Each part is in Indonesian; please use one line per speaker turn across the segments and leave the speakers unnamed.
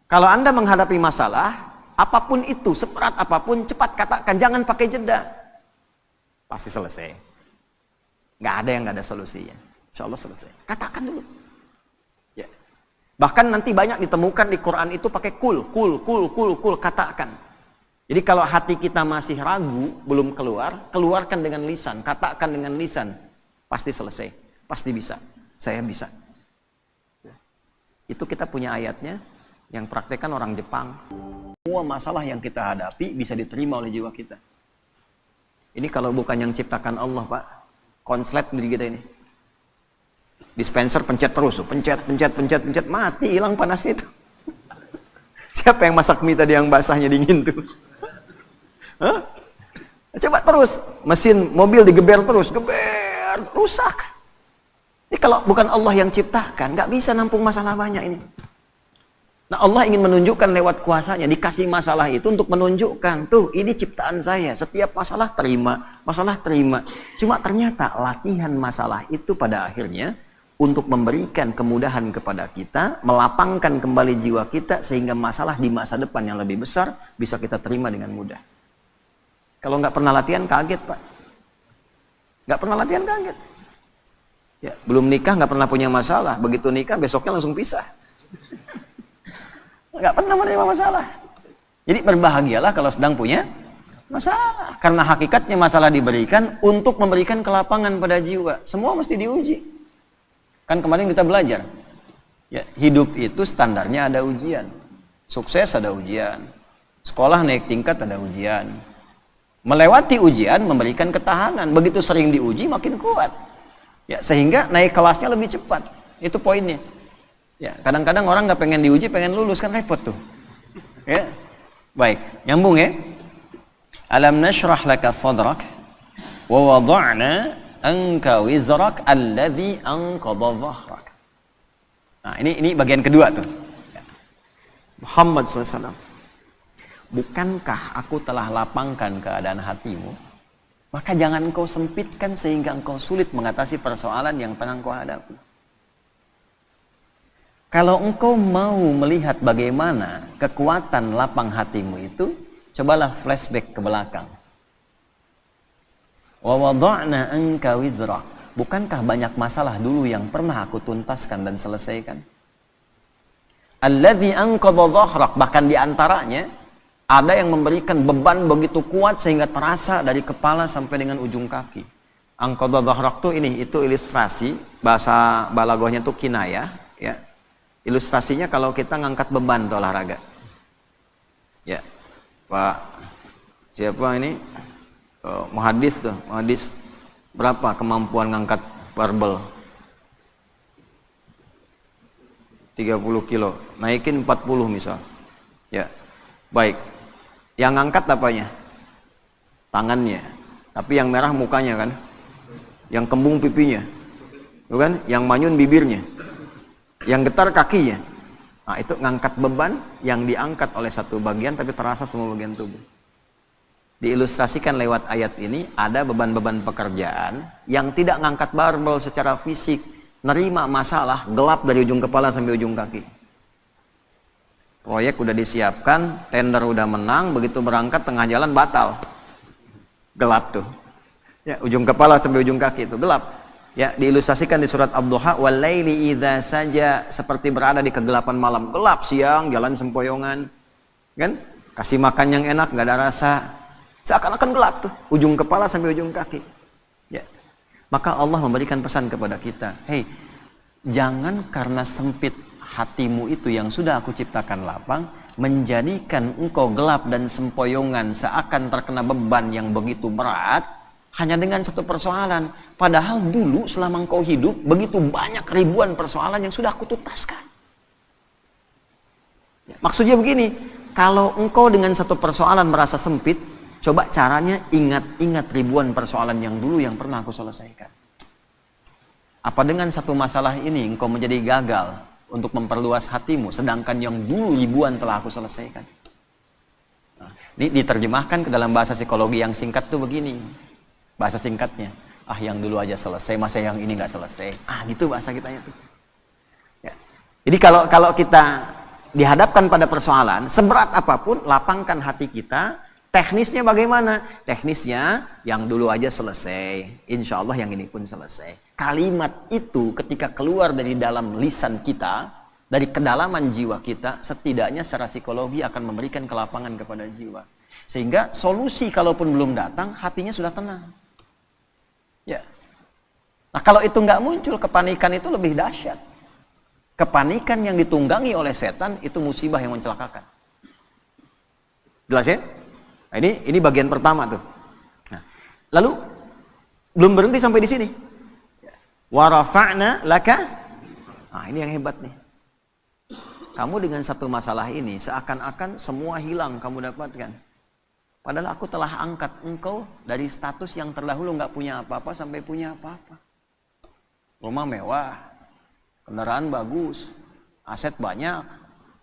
Kalau Anda menghadapi masalah, apapun itu, seberat apapun, cepat katakan, jangan pakai jeda. Pasti selesai. Nggak ada yang nggak ada solusinya. Insya Allah selesai. Katakan dulu. Ya. Bahkan nanti banyak ditemukan di Quran itu pakai kul, katakan. Jadi kalau hati kita masih ragu, belum keluar, keluarkan dengan lisan, katakan dengan lisan. Pasti selesai, pasti bisa. Saya bisa. Itu kita punya ayatnya, yang praktekkan orang Jepang. Semua masalah yang kita hadapi bisa diterima oleh jiwa kita. Ini kalau bukan yang ciptakan Allah, Pak. Konslet diri kita ini. Dispenser pencet terus, pencet, mati, hilang panasnya itu. Siapa yang masak mie tadi yang basahnya dingin tuh? Hah? Coba terus, mesin mobil digeber terus, rusak. Ini kalau bukan Allah yang ciptakan, nggak bisa nampung masalah banyak ini. Nah, Allah ingin menunjukkan lewat kuasanya, dikasih masalah itu untuk menunjukkan, tuh ini ciptaan saya, setiap masalah terima. Cuma ternyata latihan masalah itu pada akhirnya untuk memberikan kemudahan kepada kita, melapangkan kembali jiwa kita sehingga masalah di masa depan yang lebih besar bisa kita terima dengan mudah. Kalau nggak pernah latihan kaget, Pak. Nggak pernah latihan kaget. Ya, belum nikah nggak pernah punya masalah, begitu nikah besoknya langsung pisah. Nggak pernah menerima masalah. Jadi berbahagialah kalau sedang punya masalah. Karena hakikatnya masalah diberikan untuk memberikan kelapangan pada jiwa. Semua mesti diuji. Kan kemarin kita belajar. Ya, hidup itu standarnya ada ujian. Sukses ada ujian. Sekolah naik tingkat ada ujian. Melewati ujian memberikan ketahanan. Begitu sering diuji makin kuat. Ya, sehingga naik kelasnya lebih cepat. Itu poinnya. Ya, kadang-kadang orang nggak pengen diuji, pengen lulus, kan repot tuh. Ya, baik, nyambung ya. Alam nashrah laka sadrak, wa wada'na anka wizrak alladhi anqadha dhahrak. Nah, ini bagian kedua tuh. Muhammad SAW, bukankah aku telah lapangkan keadaan hatimu? Maka jangan engkau sempitkan sehingga engkau sulit mengatasi persoalan yang tengah engkau hadapi. Kalau engkau mau melihat bagaimana kekuatan lapang hatimu itu, cobalah flashback ke belakang. Wa wada'na anka wizrak. Bukankah banyak masalah dulu yang pernah aku tuntaskan dan selesaikan? Alladzi anqadha dhahrak, bahkan diantaranya ada yang memberikan beban begitu kuat sehingga terasa dari kepala sampai dengan ujung kaki. Anqadha dhahrak itu ilustrasi, bahasa balaghahnya itu kinayah, ya. Ilustrasinya kalau kita ngangkat beban tuh olahraga. Ya, Pak, siapa ini? Muhadis tuh, muhadis berapa kemampuan ngangkat barbel? 30 kilo, naikin 40 misal. Ya, baik. Yang ngangkat apanya? Tangannya. Tapi yang merah mukanya kan? Yang kembung pipinya. Bukan? Yang manyun bibirnya. Yang getar kakinya. Nah, itu ngangkat beban yang diangkat oleh satu bagian tapi terasa semua bagian tubuh. Diilustrasikan lewat ayat ini, ada beban-beban pekerjaan yang tidak ngangkat barbel secara fisik, nerima masalah, gelap dari ujung kepala sampai ujung kaki. Proyek udah disiapkan, tender udah menang, begitu berangkat tengah jalan batal. Gelap tuh. Ya, ujung kepala sampai ujung kaki itu gelap. Ya, diilustrasikan di surat Ad-Duha, walaili idza saja, seperti berada di kegelapan malam. Gelap siang, jalan sempoyongan. Kan? Kasih makan yang enak, nggak ada rasa. Seakan-akan gelap tuh, ujung kepala sampai ujung kaki. Ya. Maka Allah memberikan pesan kepada kita, "Hei, jangan karena sempit hatimu itu yang sudah aku ciptakan lapang, menjadikan engkau gelap dan sempoyongan seakan terkena beban yang begitu berat hanya dengan satu persoalan. Padahal dulu selama engkau hidup, begitu banyak ribuan persoalan yang sudah aku tuntaskan." Ya, maksudnya begini, kalau engkau dengan satu persoalan merasa sempit, coba caranya ingat-ingat ribuan persoalan yang dulu yang pernah aku selesaikan. Apa dengan satu masalah ini engkau menjadi gagal untuk memperluas hatimu, sedangkan yang dulu ribuan telah aku selesaikan? Nah, ini diterjemahkan ke dalam bahasa psikologi yang singkat tuh begini. Bahasa singkatnya, yang dulu aja selesai, masa yang ini nggak selesai. Gitu bahasa kitanya tuh. Ya. Jadi kalau kita dihadapkan pada persoalan, seberat apapun, lapangkan hati kita. Teknisnya bagaimana? Teknisnya yang dulu aja selesai. Insya Allah yang ini pun selesai. Kalimat itu ketika keluar dari dalam lisan kita, dari kedalaman jiwa kita, setidaknya secara psikologi akan memberikan kelapangan kepada jiwa. Sehingga solusi kalaupun belum datang, hatinya sudah tenang. Ya. Nah kalau itu nggak muncul, kepanikan itu lebih dahsyat. Kepanikan yang ditunggangi oleh setan itu musibah yang mencelakakan. Jelas ya? Nah, ini bagian pertama tuh. Nah, lalu belum berhenti sampai di sini. Wa rafa'na laka. Nah, ini yang hebat nih. Kamu dengan satu masalah ini seakan-akan semua hilang kamu dapatkan. Padahal aku telah angkat engkau dari status yang terdahulu nggak punya apa-apa sampai punya apa-apa. Rumah mewah, kendaraan bagus, aset banyak,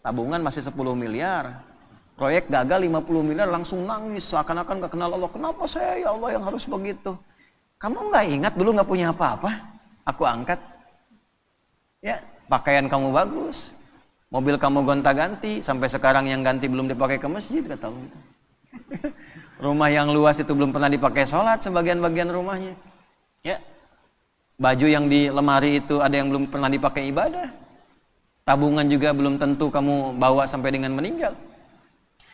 tabungan masih 10 miliar. Proyek gagal 50 miliar langsung nangis seakan-akan gak kenal Allah. Kenapa saya ya Allah yang harus begitu? Kamu gak ingat dulu gak punya apa-apa? Aku angkat. Ya, pakaian kamu bagus. Mobil kamu gonta-ganti. Sampai sekarang yang ganti belum dipakai ke masjid. Kata Allah. Rumah yang luas itu belum pernah dipakai sholat sebagian-bagian rumahnya. Ya. Baju yang di lemari itu ada yang belum pernah dipakai ibadah. Tabungan juga belum tentu kamu bawa sampai dengan meninggal.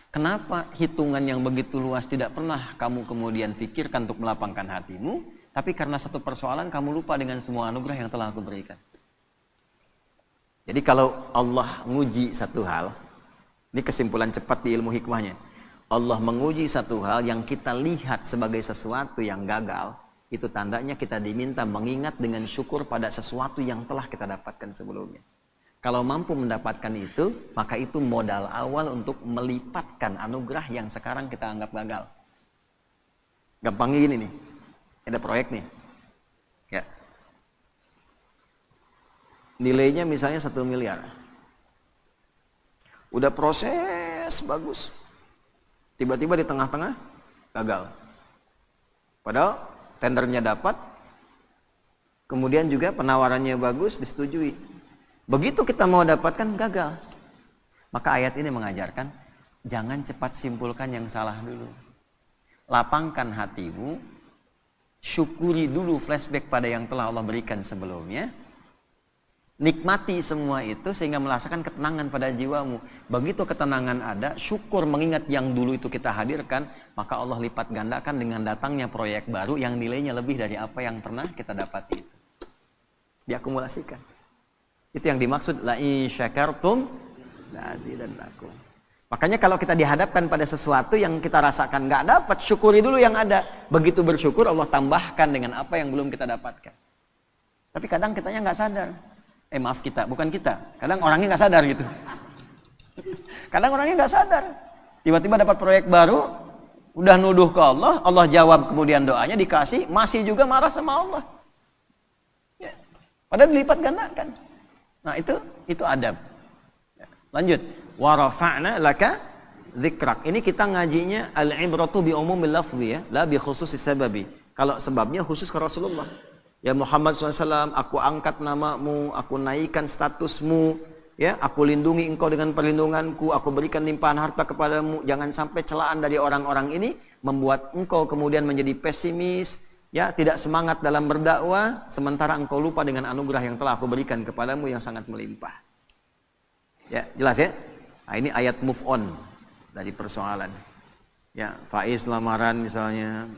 Kenapa hitungan yang begitu luas tidak pernah kamu kemudian pikirkan untuk melapangkan hatimu, tapi karena satu persoalan kamu lupa dengan semua anugerah yang telah aku berikan. Jadi kalau Allah menguji satu hal, ini kesimpulan cepat di ilmu hikmahnya. Allah menguji satu hal yang kita lihat sebagai sesuatu yang gagal, itu tandanya kita diminta mengingat dengan syukur pada sesuatu yang telah kita dapatkan sebelumnya. Kalau mampu mendapatkan itu, maka itu modal awal untuk melipatkan anugerah yang sekarang kita anggap gagal. Gampangnya gini nih, ada proyek nih, ya. Nilainya misalnya 1 miliar. Udah proses bagus, tiba-tiba di tengah-tengah gagal. Padahal tendernya dapat, kemudian juga penawarannya bagus, disetujui. Begitu kita mau dapatkan, gagal. Maka ayat ini mengajarkan, jangan cepat simpulkan yang salah dulu. Lapangkan hatimu, syukuri dulu flashback pada yang telah Allah berikan sebelumnya. Nikmati semua itu sehingga merasakan ketenangan pada jiwamu. Begitu ketenangan ada, syukur mengingat yang dulu itu kita hadirkan, maka Allah lipat gandakan dengan datangnya proyek baru yang nilainya lebih dari apa yang pernah kita dapati itu. Diakumulasikan. Itu yang dimaksud la in syakartum la azidannakum. Makanya kalau kita dihadapkan pada sesuatu yang kita rasakan nggak dapat, syukuri dulu yang ada. Begitu bersyukur Allah tambahkan dengan apa yang belum kita dapatkan. Tapi kadang kitanya nggak sadar. Maaf kita, bukan kita. Kadang orangnya nggak sadar gitu. Kadang orangnya nggak sadar. Tiba-tiba dapat proyek baru, udah nuduh ke Allah, Allah jawab kemudian doanya dikasih, masih juga marah sama Allah. Ya. Padahal dilipat gandakan. Nah itu adab. Lanjut. Wa rafa'na laka dzikrak. Ini kita ngajinya al-ibratu bi umumil lafzi ya, la bi khususis sababi. Kalau sebabnya khusus ke Rasulullah. Ya Muhammad SAW, aku angkat namamu, aku naikkan statusmu, ya, aku lindungi engkau dengan perlindunganku, aku berikan limpahan harta kepadamu. Jangan sampai celaan dari orang-orang ini membuat engkau kemudian menjadi pesimis, ya, tidak semangat dalam berdakwah, sementara engkau lupa dengan anugerah yang telah aku berikan kepadamu yang sangat melimpah. Ya, jelas ya? Nah, ini ayat move on dari persoalan. Ya, Faiz lamaran misalnya,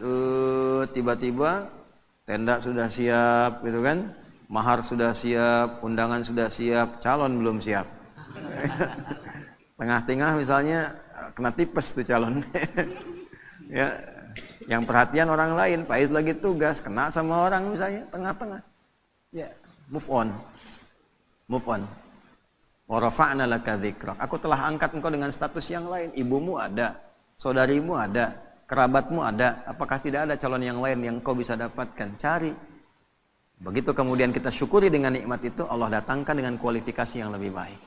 tiba-tiba tenda sudah siap, gitu kan? Mahar sudah siap, undangan sudah siap, calon belum siap. Tengah-tengah misalnya kena tipes tuh calon. Ya. Yang perhatian orang lain, Faiz lagi tugas, kena sama orang misalnya, tengah-tengah. Ya, move on. Move on. Wa rafa'na laka dzikrak. Aku telah angkat engkau dengan status yang lain. Ibumu ada, saudarimu ada, kerabatmu ada. Apakah tidak ada calon yang lain yang kau bisa dapatkan? Cari. Begitu kemudian kita syukuri dengan nikmat itu, Allah datangkan dengan kualifikasi yang lebih baik.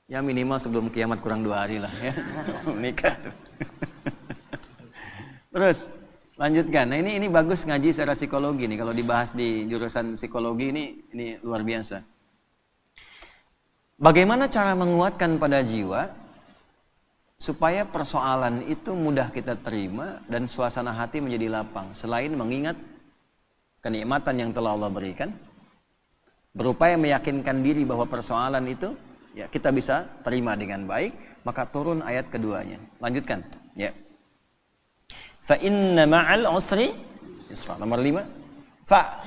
Ya minimal sebelum kiamat kurang 2 hari lah ya. Nikah tuh. Terus lanjutkan. Nah ini bagus ngaji secara psikologi nih. Kalau dibahas di jurusan psikologi ini luar biasa. Bagaimana cara menguatkan pada jiwa supaya persoalan itu mudah kita terima dan suasana hati menjadi lapang, selain mengingat kenikmatan yang telah Allah berikan, berupaya meyakinkan diri bahwa persoalan itu ya kita bisa terima dengan baik, maka turun ayat keduanya. Lanjutkan ya. Fa inna ma'al usri yusra. Nomor 5. Fa.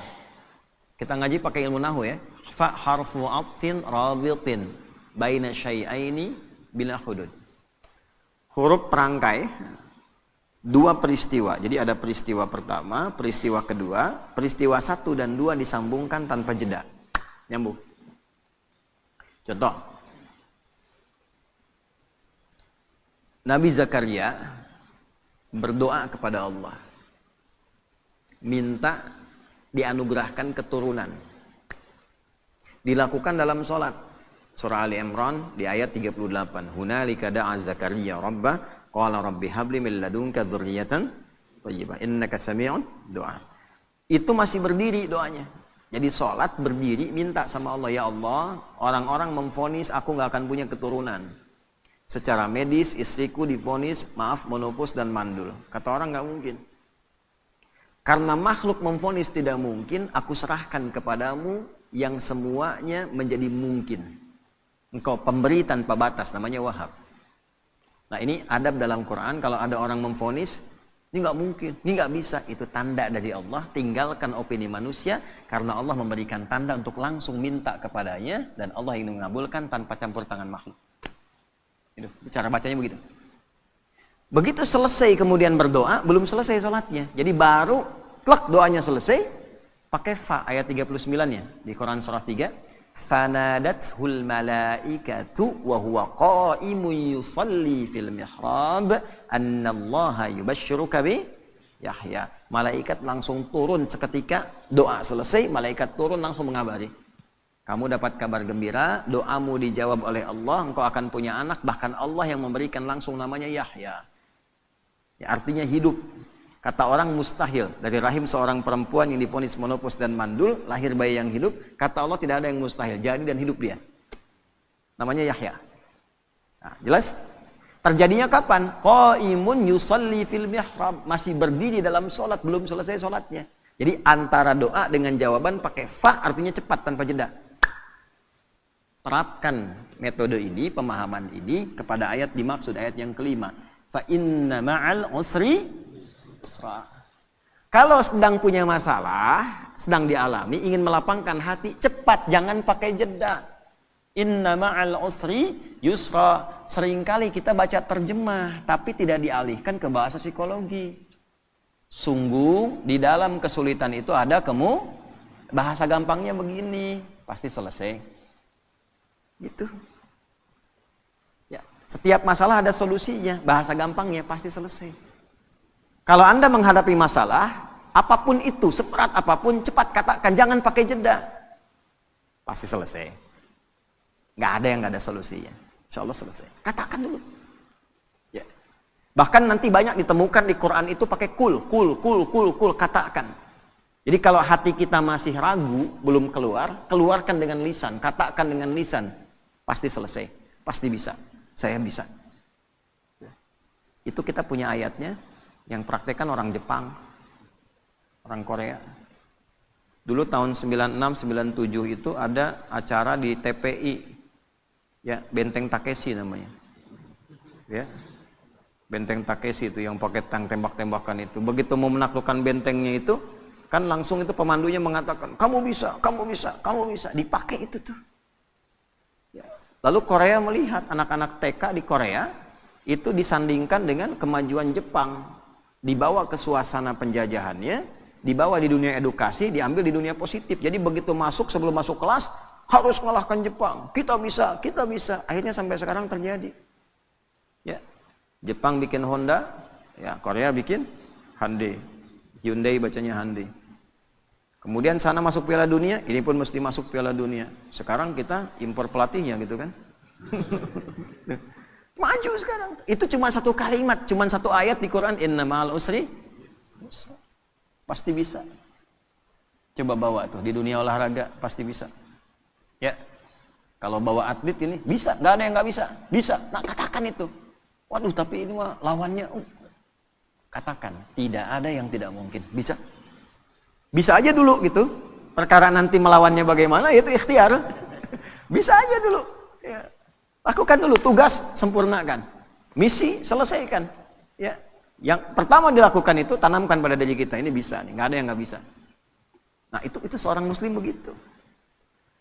Kita ngaji pakai ilmu nahwu ya. Fa harfu atfin rabitin baina syai'aini bila hudud. Huruf perangkai dua peristiwa. Jadi ada peristiwa pertama, peristiwa kedua, peristiwa 1 dan 2 disambungkan tanpa jeda. Nyambung. Contoh. Nabi Zakaria berdoa kepada Allah, minta dianugerahkan keturunan. Dilakukan dalam sholat. Surah Ali Imran di ayat 38. Hunalika da'a Zakaria rabbah qala rabbi habli min ladunka dzurriyyatan thayyibah innaka sami'un du'a. Itu masih berdiri doanya. Jadi sholat berdiri minta sama Allah, ya Allah, orang-orang memvonis aku nggak akan punya keturunan. Secara medis istriku divonis maaf menopause dan mandul. Kata orang nggak mungkin. Karena makhluk memvonis tidak mungkin, aku serahkan kepadamu yang semuanya menjadi mungkin. Engkau pemberi tanpa batas, namanya Wahhab. Nah ini adab dalam Quran, kalau ada orang memvonis, ini nggak mungkin, ini nggak bisa, itu tanda dari Allah. Tinggalkan opini manusia, karena Allah memberikan tanda untuk langsung minta kepadanya, dan Allah ingin mengabulkan tanpa campur tangan makhluk. Itu cara bacanya begitu. Begitu selesai kemudian berdoa, belum selesai sholatnya. Jadi baru tlak doanya selesai, pakai fa ayat 39-nya di Quran surah 3. Fanadathul malaikatu wa huwa qa'imun yusalli fil mihrab annallaha yubashshiruka bi Yahya. Malaikat langsung turun seketika doa selesai, malaikat turun langsung mengabari. Kamu dapat kabar gembira, doamu dijawab oleh Allah, engkau akan punya anak, bahkan Allah yang memberikan langsung namanya Yahya. Ya, artinya hidup. Kata orang mustahil dari rahim seorang perempuan yang divonis menopause dan mandul, lahir bayi yang hidup. Kata Allah tidak ada yang mustahil, jadi dan hidup dia. Namanya Yahya. Nah, jelas? Terjadinya kapan? Qaimun yusalli fil mihrab, masih berdiri dalam sholat, belum selesai sholatnya. Jadi antara doa dengan jawaban pakai fa, artinya cepat tanpa jeda. Terapkan metode ini, pemahaman ini kepada ayat dimaksud, ayat yang kelima. Fa inna ma'al usri yusra. Kalau sedang punya masalah, sedang dialami, ingin melapangkan hati, cepat, jangan pakai jeda. Inna ma'al usri yusra. Seringkali kita baca terjemah, tapi tidak dialihkan ke bahasa psikologi. Sungguh di dalam kesulitan itu ada bahasa gampangnya begini, pasti selesai. Gitu. Ya, setiap masalah ada solusinya, bahasa gampangnya pasti selesai. Kalau Anda menghadapi masalah, apapun itu, seberat apapun, cepat katakan, jangan pakai jeda. Pasti selesai. Nggak ada yang nggak ada solusinya. Insya Allah selesai. Katakan dulu. Ya. Bahkan nanti banyak ditemukan di Quran itu pakai kul, katakan. Jadi kalau hati kita masih ragu, belum keluar, keluarkan dengan lisan, katakan dengan lisan. Pasti selesai, pasti bisa. Saya bisa. Itu kita punya ayatnya, yang praktekkan orang Jepang, orang Korea. Dulu tahun 96-97 itu ada acara di TPI, ya Benteng Takeshi namanya. Ya, Benteng Takeshi itu yang pakai tank tembak-tembakan itu. Begitu mau menaklukkan bentengnya itu, kan langsung itu pemandunya mengatakan, kamu bisa, kamu bisa, kamu bisa. Dipakai itu tuh. Ya. Lalu Korea melihat anak-anak TK di Korea itu disandingkan dengan kemajuan Jepang, dibawa ke suasana penjajahannya, dibawa di dunia edukasi, diambil di dunia positif. Jadi begitu masuk, sebelum masuk kelas harus mengalahkan Jepang. Kita bisa, kita bisa. Akhirnya sampai sekarang terjadi. Ya, Jepang bikin Honda, ya Korea bikin Hyundai. Hyundai bacanya Hyundai. Kemudian sana masuk Piala Dunia, ini pun mesti masuk Piala Dunia. Sekarang kita impor pelatihnya gitu kan. Maju sekarang. Itu cuma satu kalimat, cuma satu ayat di Quran, inna ma'al usri. Pasti bisa. Coba bawa tuh di dunia olahraga, pasti bisa. Ya. Kalau bawa atlet ini bisa, nggak ada yang nggak bisa. Bisa. Nah, katakan itu. Waduh, tapi ini mah lawannya. Katakan, tidak ada yang tidak mungkin. Bisa. Bisa aja dulu gitu. Perkara nanti melawannya bagaimana, itu ikhtiar. Bisa aja dulu. Ya. Lakukan dulu, tugas sempurnakan. Misi selesaikan. Ya. Yang pertama dilakukan itu tanamkan pada diri kita, ini bisa nih, nggak ada yang nggak bisa. Nah, itu seorang muslim begitu.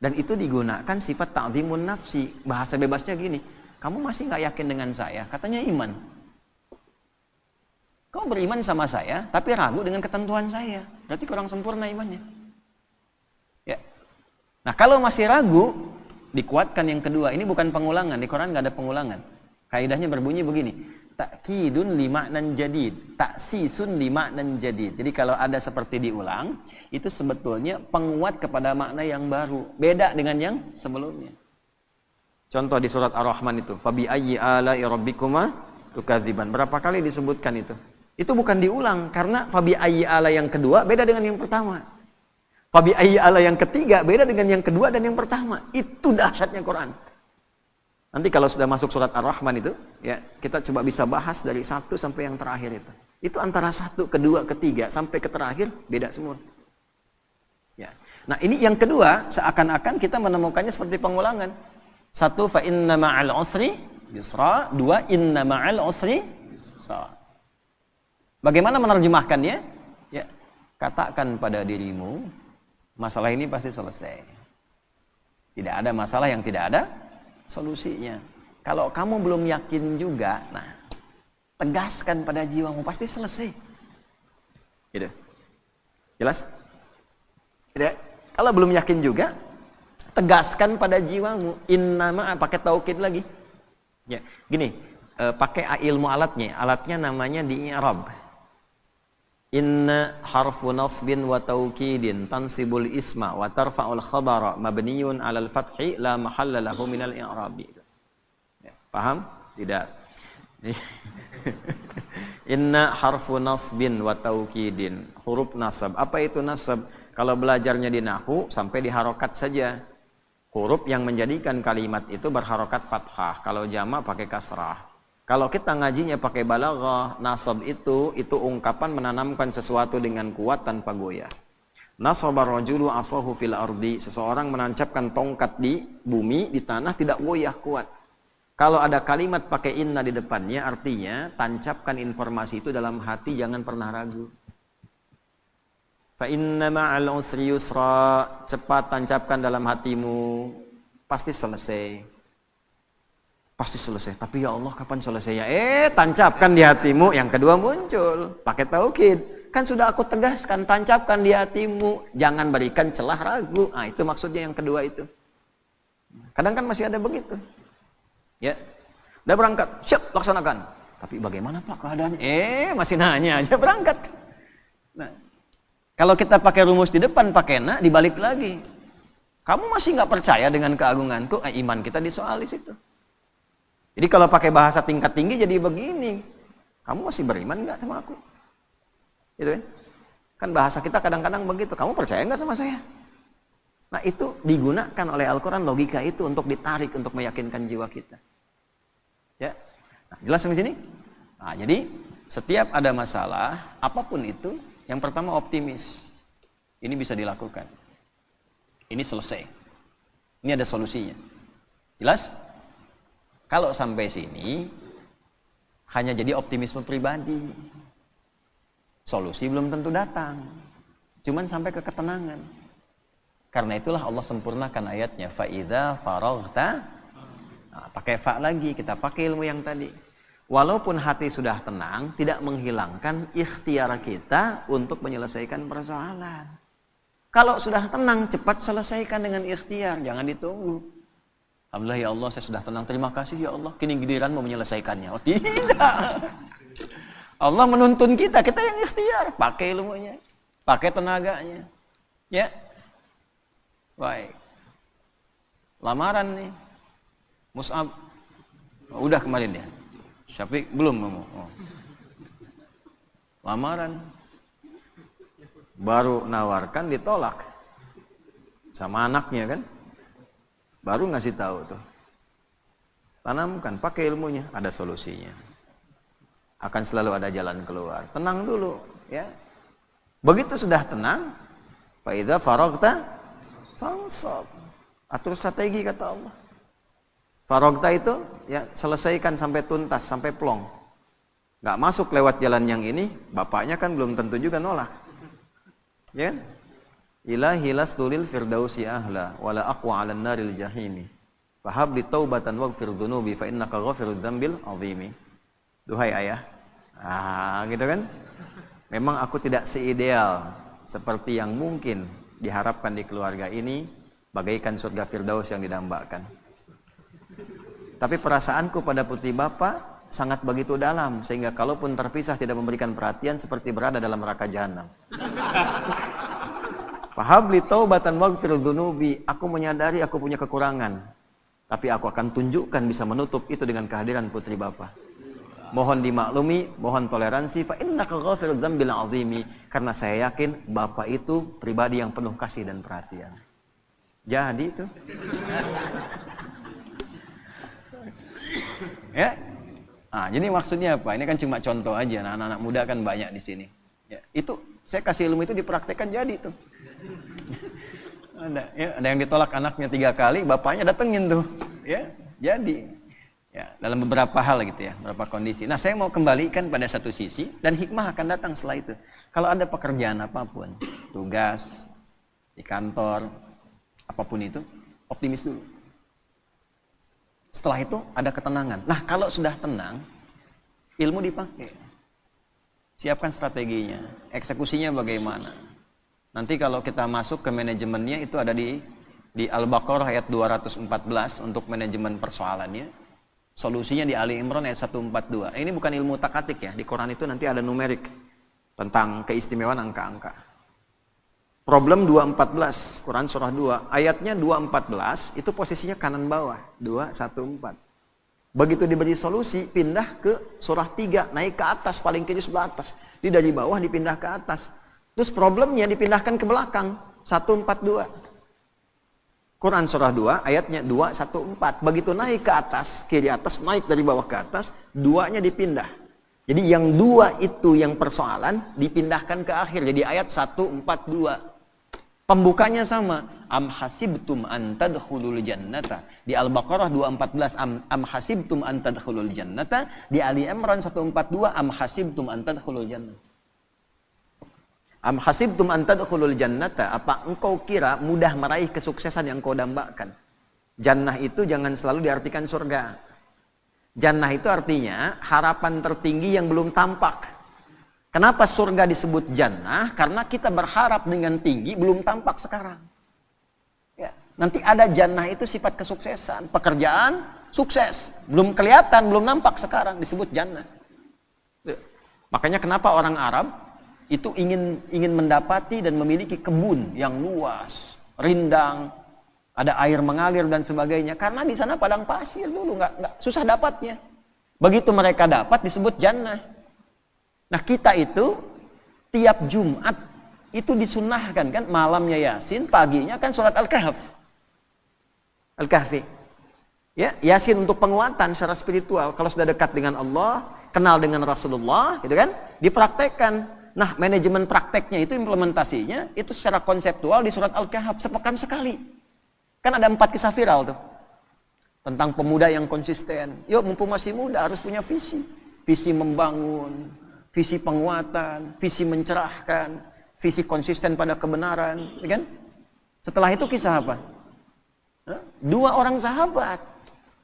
Dan itu digunakan sifat ta'zimun nafsi. Bahasa bebasnya gini, kamu masih nggak yakin dengan saya? Katanya iman. Kamu beriman sama saya, tapi ragu dengan ketentuan saya. Berarti kurang sempurna imannya. Ya. Nah, kalau masih ragu, dikuatkan yang kedua. Ini bukan pengulangan, di Quran nggak ada pengulangan. Kaidahnya berbunyi begini, takkidun limaknan jadid, taksisun limaknan jadid. Jadi kalau ada seperti diulang, itu sebetulnya penguat kepada makna yang baru, beda dengan yang sebelumnya. Contoh di surat Ar-Rahman itu, fabi ayyi ala'i rabbikuma tukadziban. Berapa kali disebutkan itu? Itu bukan diulang, karena fabi ayyi ala yang kedua beda dengan yang pertama. Fabi ayyi ala yang ketiga beda dengan yang kedua dan yang pertama. Itu dahsyatnya Quran. Nanti kalau sudah masuk surat Ar-Rahman itu, ya kita coba bisa bahas dari 1 sampai yang terakhir itu. Itu antara 1, kedua, ketiga sampai ke terakhir beda semua. Ya. Nah, ini yang kedua seakan-akan kita menemukannya seperti pengulangan. 1, fa inna ma'al usri yusra. 2, inna ma'al usri yusra. Bagaimana menerjemahkannya? Ya, katakan pada dirimu, masalah ini pasti selesai. Tidak ada masalah yang tidak ada solusinya. Kalau kamu belum yakin juga, nah, tegaskan pada jiwamu, pasti selesai. Gitu. Jelas? Tidak. Kalau belum yakin juga, tegaskan pada jiwamu. Innama, pakai taukid lagi. Ya, gini, pakai ilmu alatnya. Alatnya namanya di i'rab. Inna harfu nasbin wa taukidin tansibul isma wa tarfa'ul khabara mabniyun 'alal fathi la mahalla lahu minal i'rabi. Ya, paham? Tidak. Inna harfu nasbin wa taukidin, huruf nasab. Apa itu nasab? Kalau belajarnya di nahwu sampai di harokat saja. Huruf yang menjadikan kalimat itu berharokat fathah. Kalau jamak pakai kasrah. Kalau kita ngajinya pakai balaghah, nasab itu ungkapan menanamkan sesuatu dengan kuat tanpa goyah. Nasabar rajulu asahu fil ardi, seseorang menancapkan tongkat di bumi, di tanah, tidak goyah, kuat. Kalau ada kalimat pakai inna di depannya, artinya tancapkan informasi itu dalam hati, jangan pernah ragu. Fa inna ma'al usri yusra, cepat tancapkan dalam hatimu, pasti selesai. Pasti selesai, tapi ya Allah kapan selesainya? Tancapkan di hatimu. Yang kedua muncul, pakai taukid. Kan sudah aku tegaskan, tancapkan di hatimu, jangan berikan celah ragu. Nah, itu maksudnya yang kedua itu. Kadang kan masih ada begitu. Ya, udah berangkat, siap laksanakan. Tapi bagaimana Pak keadaannya? Masih nanya aja berangkat. Nah, kalau kita pakai rumus di depan, pakai na, dibalik lagi. Kamu masih nggak percaya dengan keagunganku? Iman kita disoal di situ. Jadi kalau pakai bahasa tingkat tinggi jadi begini, kamu masih beriman nggak sama aku? Gitu kan? Kan bahasa kita kadang-kadang begitu, kamu percaya nggak sama saya? Nah, itu digunakan oleh Al-Quran, logika itu untuk ditarik, untuk meyakinkan jiwa kita. Ya, nah, jelas sampai sini? Nah, jadi setiap ada masalah, apapun itu, yang pertama optimis. Ini bisa dilakukan. Ini selesai. Ini ada solusinya. Jelas? Kalau sampai sini, hanya jadi optimisme pribadi. Solusi belum tentu datang. Cuman sampai ke ketenangan. Karena itulah Allah sempurnakan ayatnya. Fa'idha faraghta. Nah, pakai fa lagi, kita pakai ilmu yang tadi. Walaupun hati sudah tenang, tidak menghilangkan ikhtiar kita untuk menyelesaikan persoalan. Kalau sudah tenang, cepat selesaikan dengan ikhtiar. Jangan ditunggu. Alhamdulillah ya Allah, saya sudah tenang. Terima kasih ya Allah. Kini giliran mau menyelesaikannya. Oh tidak. Allah menuntun kita yang ikhtiar. Pakai ilmunya. Pakai tenaganya. Ya. Baik. Lamaran nih. Mus'ab. Oh, udah kemarin ya. Syafiq belum ngomong. Oh. Lamaran. Baru nawarkan ditolak. Sama anaknya kan. Baru ngasih tahu tuh. Tanamkan, pakai ilmunya, ada solusinya. Akan selalu ada jalan keluar. Tenang dulu, ya. Begitu sudah tenang, fa idza faragta fansab. Atur strategi kata Allah. Faragta itu ya selesaikan sampai tuntas, sampai plong. Nggak masuk lewat jalan yang ini, bapaknya kan belum tentu juga nolak. Ya. Ilahi lastulil firdausi ahla wala aqwa 'alan naril jahimi. Fahab li taubatan waghfir dhunubi fa innaka ghafirud dzambil azimi. Duhai ayah. Gitu kan? Memang aku tidak seideal seperti yang mungkin diharapkan di keluarga ini, bagaikan surga firdaus yang didambakan. Tapi perasaanku pada putri Bapak sangat begitu dalam sehingga kalaupun terpisah tidak memberikan perhatian seperti berada dalam neraka jahanam. Fahabli taubatan waghfir dzunubi. Aku menyadari aku punya kekurangan. Tapi aku akan tunjukkan bisa menutup itu dengan kehadiran putri Bapak. Mohon dimaklumi, mohon toleransi. Fa innaka ghafirudz dzambil azimi. Karena saya yakin Bapak itu pribadi yang penuh kasih dan perhatian. Jadi itu. Ya. Jadi maksudnya apa? Ini kan cuma contoh aja. Nah, anak-anak muda kan banyak di sini. Ya, itu saya kasih ilmu itu dipraktekkan jadi tuh. Ada yang ditolak anaknya 3 kali, bapaknya datengin tuh, ya, jadi, ya, dalam beberapa hal gitu ya, beberapa kondisi. Nah, saya mau kembalikan pada satu sisi dan hikmah akan datang setelah itu. Kalau ada pekerjaan apapun, tugas di kantor, apapun itu, optimis dulu. Setelah itu ada ketenangan. Nah, kalau sudah tenang, ilmu dipakai. Siapkan strateginya, eksekusinya bagaimana. Nanti kalau kita masuk ke manajemennya itu ada di Al-Baqarah ayat 214 untuk manajemen persoalannya. Solusinya di Ali Imran ayat 142. Ini bukan ilmu takatik ya. Di Quran itu nanti ada numerik tentang keistimewaan angka-angka. Problem 214, Quran surah 2, ayatnya 214 itu posisinya kanan bawah, 214. Begitu diberi solusi, pindah ke surah 3, naik ke atas, paling kiri sebelah atas. Di dari bawah dipindah ke atas. Terus problemnya dipindahkan ke belakang, 142. Quran surah 2, ayatnya 214. Begitu naik ke atas, kiri atas, naik dari bawah ke atas, 2-nya dipindah. Jadi yang 2 itu yang persoalan, dipindahkan ke akhir. Jadi ayat 142. Pembukanya sama. Am hasibtum an tadkhulul jannata. Di Al-Baqarah 214 am hasibtum an tadkhulul jannata. Di Ali Imran 142 am hasibtum an tadkhulul jannata. Am hasibtum an tadkhulul jannata. Apa engkau kira mudah meraih kesuksesan yang kau dambakan? Jannah itu jangan selalu diartikan surga. Jannah itu artinya harapan tertinggi yang belum tampak. Kenapa surga disebut jannah? Karena kita berharap dengan tinggi belum tampak sekarang. Ya, nanti ada jannah itu sifat kesuksesan, pekerjaan sukses, belum kelihatan, belum nampak sekarang disebut jannah. Ya. Makanya kenapa orang Arab itu ingin mendapati dan memiliki kebun yang luas, rindang, ada air mengalir dan sebagainya. Karena di sana padang pasir dulu, nggak susah dapatnya. Begitu mereka dapat disebut jannah. Nah kita itu tiap Jumat itu disunnahkan kan, malamnya Yasin, paginya kan surat Al-Kahf. Al-Kahfi. Ya, Yasin untuk penguatan secara spiritual. Kalau sudah dekat dengan Allah, kenal dengan Rasulullah, gitu kan, dipraktekkan. Nah, manajemen prakteknya itu, implementasinya itu secara konseptual di surat Al-Kahf sepekan sekali. Kan ada 4 kisah viral tuh. Tentang pemuda yang konsisten. Yuk, mumpung masih muda harus punya visi. Visi membangun, visi penguatan, visi mencerahkan, visi konsisten pada kebenaran, kan? Setelah itu kisah apa? 2 orang sahabat.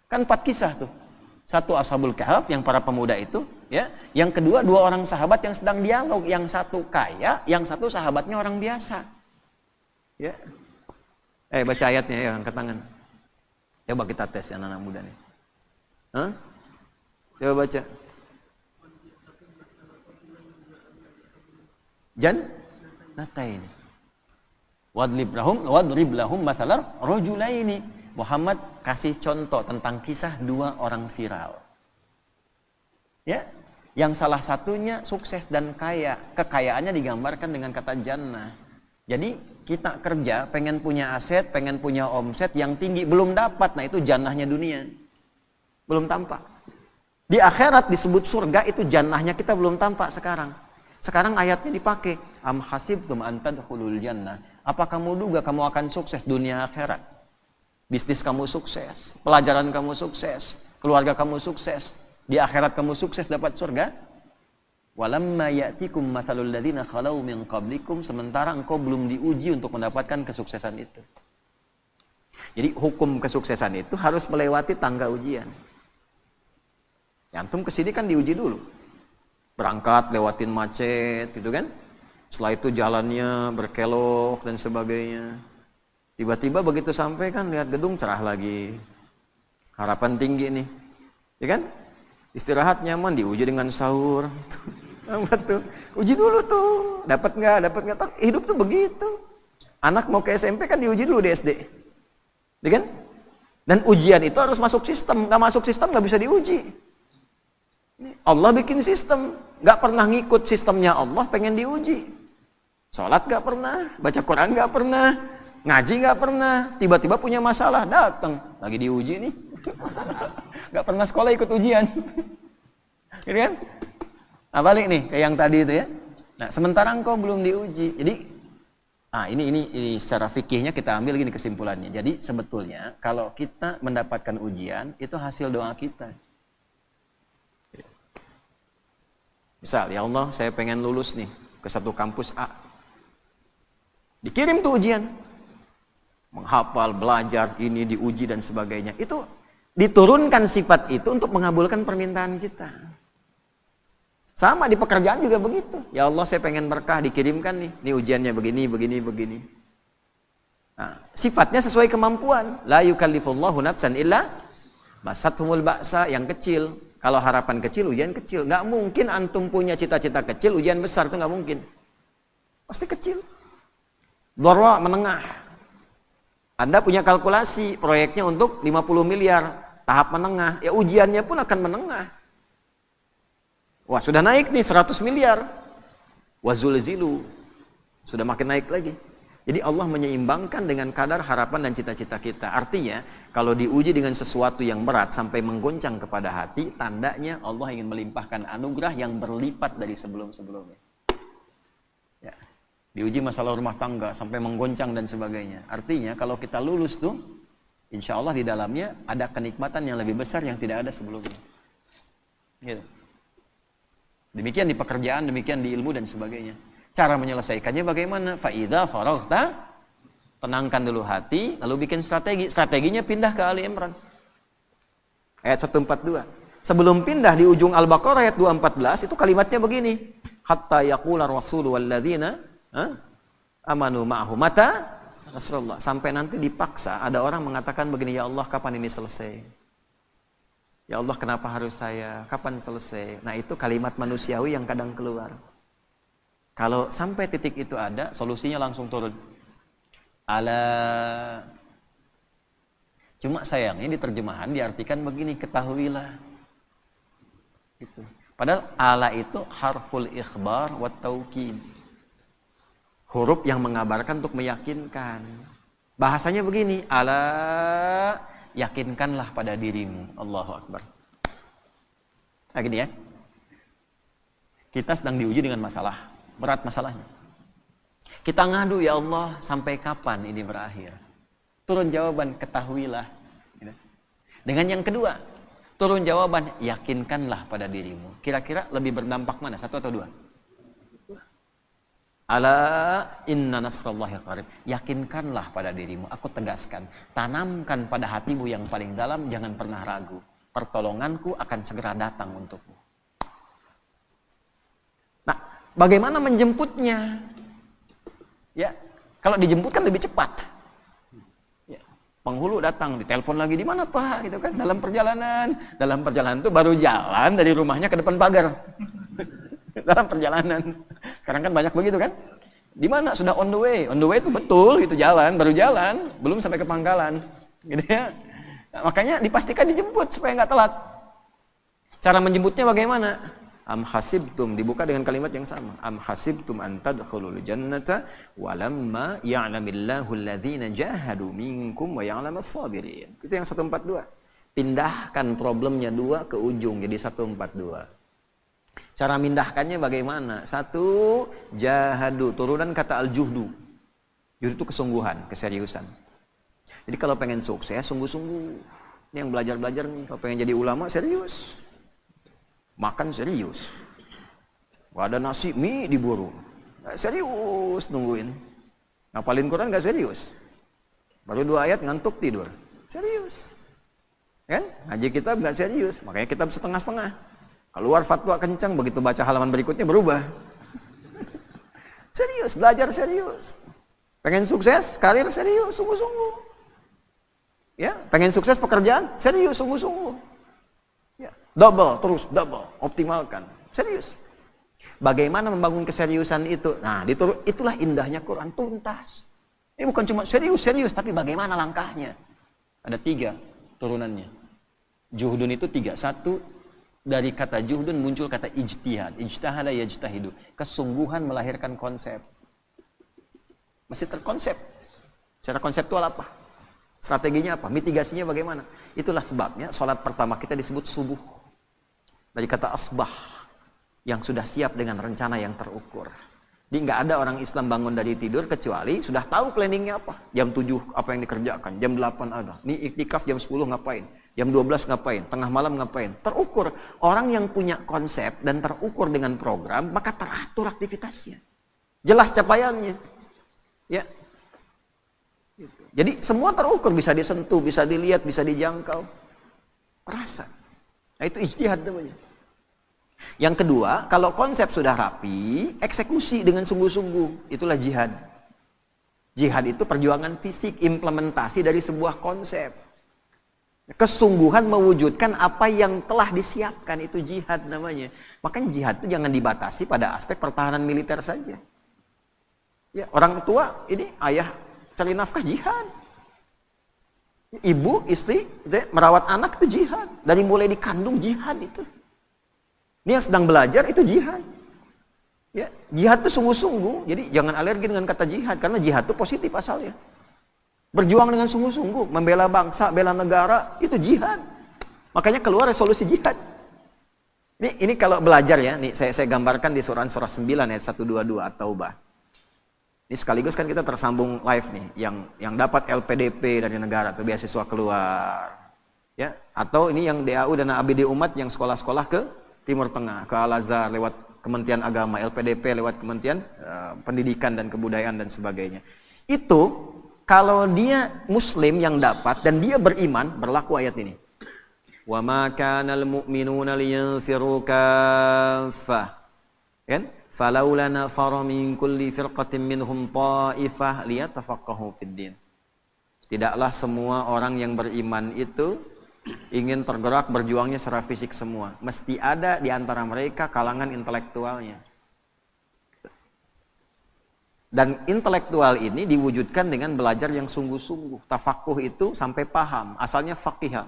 Kan 4 kisah tuh. 1 Ashabul Kahf yang para pemuda itu, ya. Yang kedua 2 orang sahabat yang sedang dialog, yang satu kaya, yang satu sahabatnya orang biasa. Ya. Baca ayatnya ya, angkat tangan. Coba kita tes ya, anak-anak muda nih. Coba baca. Jannatain. Wadrib lahum mathalar rajulaini. Muhammad kasih contoh tentang kisah 2 orang viral. Ya, yang salah satunya sukses dan kaya. Kekayaannya digambarkan dengan kata jannah. Jadi Kita kerja, pengen punya aset, pengen punya omset yang tinggi, belum dapat. Nah itu jannahnya dunia. Belum tampak. Di akhirat disebut surga, itu jannahnya kita belum tampak sekarang. Sekarang ayatnya dipakai. Am hasibtum an tadkhulul jannah. Apa kamu duga kamu akan sukses dunia akhirat? Bisnis kamu sukses, pelajaran kamu sukses, keluarga kamu sukses, di akhirat kamu sukses dapat surga? Walamma ya'tikum mathalul ladzina khalau min qablikum, sementara engkau belum diuji untuk mendapatkan kesuksesan itu. Jadi hukum kesuksesan itu harus melewati tangga ujian. Antum kesini kan diuji dulu. Berangkat lewatin macet gitu kan. Setelah itu jalannya berkelok dan sebagainya. Tiba-tiba begitu sampai kan lihat gedung cerah lagi. Harapan tinggi nih. Ya kan? Istirahat nyaman diuji dengan sahur. Apa tuh? Uji dulu tuh. Dapat nggak? Hidup tuh begitu. Anak mau ke SMP kan diuji dulu di SD. Ya kan? Dan ujian itu harus masuk sistem. Nggak masuk sistem nggak bisa diuji. Allah bikin sistem. Nggak pernah ngikut sistemnya Allah, pengen diuji. Sholat nggak pernah. Baca Quran nggak pernah. Ngaji nggak pernah, tiba-tiba punya masalah, datang lagi diuji nih. Nggak pernah sekolah ikut ujian. Gitu kan? Nah, balik nih ke yang tadi itu ya. Nah, sementara engkau belum diuji. Jadi ini secara fikihnya kita ambil gini kesimpulannya. Jadi sebetulnya kalau kita mendapatkan ujian itu hasil doa kita. Misal, ya Allah, saya pengen lulus nih ke satu kampus A. Dikirim tuh ujian. Menghafal, belajar, ini diuji dan sebagainya. Itu diturunkan sifat itu untuk mengabulkan permintaan kita. Sama di pekerjaan juga begitu. Ya Allah, saya pengen berkah, dikirimkan nih. Ini ujiannya begini. Nah, sifatnya sesuai kemampuan. La yukallifullahu nafsan illa masathumul ba'sa, yang kecil. Kalau harapan kecil, ujian kecil. Nggak mungkin antum punya cita-cita kecil, ujian besar, itu nggak mungkin. Pasti kecil. Dharra, menengah. Anda punya kalkulasi proyeknya untuk 50 miliar, tahap menengah, ya ujiannya pun akan menengah. Wah, sudah naik nih 100 miliar. Wazulzilu, sudah makin naik lagi. Jadi Allah menyeimbangkan dengan kadar harapan dan cita-cita kita. Artinya, kalau diuji dengan sesuatu yang berat sampai menggoncang kepada hati, tandanya Allah ingin melimpahkan anugerah yang berlipat dari sebelum-sebelumnya. Ya. Diuji masalah rumah tangga sampai menggoncang dan sebagainya. Artinya kalau kita lulus tuh, insya Allah di dalamnya ada kenikmatan yang lebih besar yang tidak ada sebelumnya. Gitu. Demikian di pekerjaan, demikian di ilmu dan sebagainya. Cara menyelesaikannya bagaimana? Fa'idha faraghta, tenangkan dulu hati, lalu bikin strategi. Strateginya pindah ke Ali Imran. Ayat 142. Sebelum pindah di ujung Al-Baqarah ayat 214, itu kalimatnya begini. Hatta yaqula rasulu walladzina amanu ma'ahu mata Rasulullah, sampai nanti dipaksa ada orang mengatakan begini, ya Allah, kapan ini selesai? Ya Allah, kenapa harus saya? Kapan selesai? Nah, itu kalimat manusiawi yang kadang keluar. Kalau sampai titik itu ada, solusinya langsung turun. Cuma sayangnya di terjemahan diartikan begini, ketahuilah. Gitu. Padahal ala itu harful ikhbar wa taukid. Huruf yang mengabarkan untuk meyakinkan. Bahasanya begini, ala, yakinkanlah pada dirimu. Allahu Akbar. Nah, gini ya. Kita sedang diuji dengan masalah. Berat masalahnya. Kita ngadu, ya Allah, sampai kapan ini berakhir? Turun jawaban, ketahuilah. Dengan yang kedua, turun jawaban, yakinkanlah pada dirimu. Kira-kira lebih berdampak mana? Satu atau dua? Ala inna nasrallahi qarib. Yakinkanlah pada dirimu. Aku tegaskan, tanamkan pada hatimu yang paling dalam, jangan pernah ragu. Pertolonganku akan segera datang untukmu. Nah, bagaimana menjemputnya? Ya, kalau dijemput kan lebih cepat. Ya, penghulu datang, ditelepon lagi, di mana Pak? Gitu kan, dalam perjalanan. Dalam perjalanan itu baru jalan dari rumahnya ke depan pagar. Dalam perjalanan. Sekarang kan banyak begitu kan? Di mana? Sudah on the way. On the way itu betul, itu jalan, baru jalan, belum sampai ke pangkalan. Gitu ya. Nah, makanya dipastikan dijemput supaya nggak telat. Cara menjemputnya bagaimana? Am hasibtum, dibuka dengan kalimat yang sama. Am hasibtum an tadkhulul jannata walamma ya'lamillahu alladhina jahadu minkum wa ya'lamas sabirin. Itu yang 142. Pindahkan problemnya 2 ke ujung jadi 142. Cara mindahkannya bagaimana? 1, jahadu, turunan kata al-juhdu. Juhdu itu kesungguhan, keseriusan. Jadi kalau pengen sukses, sungguh-sungguh. Ini yang belajar-belajar nih, kalau pengen jadi ulama, serius. Makan serius. Ada nasi mie diburu. Serius nungguin. Ngapalin Quran gak serius. Baru 2 ayat ngantuk tidur. Serius. Kan? Ngaji kitab gak serius. Makanya kitab setengah-setengah. Keluar fatwa kencang, begitu baca halaman berikutnya berubah. Serius, belajar serius. Pengen sukses, karir serius, sungguh-sungguh. Ya, pengen sukses pekerjaan, serius, sungguh-sungguh. Ya, double, terus double, optimalkan, serius. Bagaimana membangun keseriusan itu? Nah, itulah indahnya Quran, tuntas. Ini bukan cuma serius, tapi bagaimana langkahnya? Ada 3 turunannya. Juhdun itu 3. 1, dari kata juhdun muncul kata ijtihad. Ijtahada yajtahidu. Kesungguhan melahirkan konsep. Masih terkonsep. Secara konseptual apa? Strateginya apa? Mitigasinya bagaimana? Itulah sebabnya sholat pertama kita disebut subuh. Dari kata asbah, yang sudah siap dengan rencana yang terukur. Jadi nggak ada orang Islam bangun dari tidur kecuali sudah tahu planningnya apa. Jam 7 apa yang dikerjakan, jam 8 ada. Ini iktikaf jam 10 ngapain, jam 12 ngapain, tengah malam ngapain. Terukur. Orang yang punya konsep dan terukur dengan program, maka teratur aktivitasnya. Jelas capaiannya. Ya. Jadi semua terukur, bisa disentuh, bisa dilihat, bisa dijangkau. Terasa. Nah itu ijtihad namanya. Yang kedua, kalau konsep sudah rapi, eksekusi dengan sungguh-sungguh. Itulah jihad. Jihad itu perjuangan fisik, implementasi dari sebuah konsep. Kesungguhan mewujudkan apa yang telah disiapkan, itu jihad namanya. Makanya jihad itu jangan dibatasi pada aspek pertahanan militer saja. Ya, orang tua, ini ayah cari nafkah, jihad. Ibu, istri, merawat anak itu jihad. Dari mulai dikandung, jihad itu. Ini yang sedang belajar itu jihad. Ya, jihad itu sungguh-sungguh. Jadi jangan alergi dengan kata jihad, karena jihad itu positif asalnya. Berjuang dengan sungguh-sungguh, membela bangsa, bela negara, itu jihad. Makanya keluar resolusi jihad. Ini kalau belajar ya, nih saya gambarkan di surah 9 ayat 122 At-Taubah. Ini sekaligus kan kita tersambung live nih, yang dapat LPDP dari negara atau beasiswa keluar, ya, atau ini yang DAU dan ABD Umat yang sekolah-sekolah ke Timur Tengah, ke Al-Azhar lewat Kementerian Agama, LPDP lewat Kementerian Pendidikan dan Kebudayaan dan sebagainya. Itu kalau dia Muslim yang dapat dan dia beriman, berlaku ayat ini. Wa ma kanal mu'minuna liyanfiru kaffah. Kan? Falaula nafara min kulli firqatin minhum ta'ifah liyatafaqahu fid din. Tidaklah semua orang yang beriman itu ingin tergerak berjuangnya secara fisik semua. Mesti ada di antara mereka kalangan intelektualnya. Dan intelektual ini diwujudkan dengan belajar yang sungguh-sungguh. Tafakuh itu sampai paham. Asalnya faqih.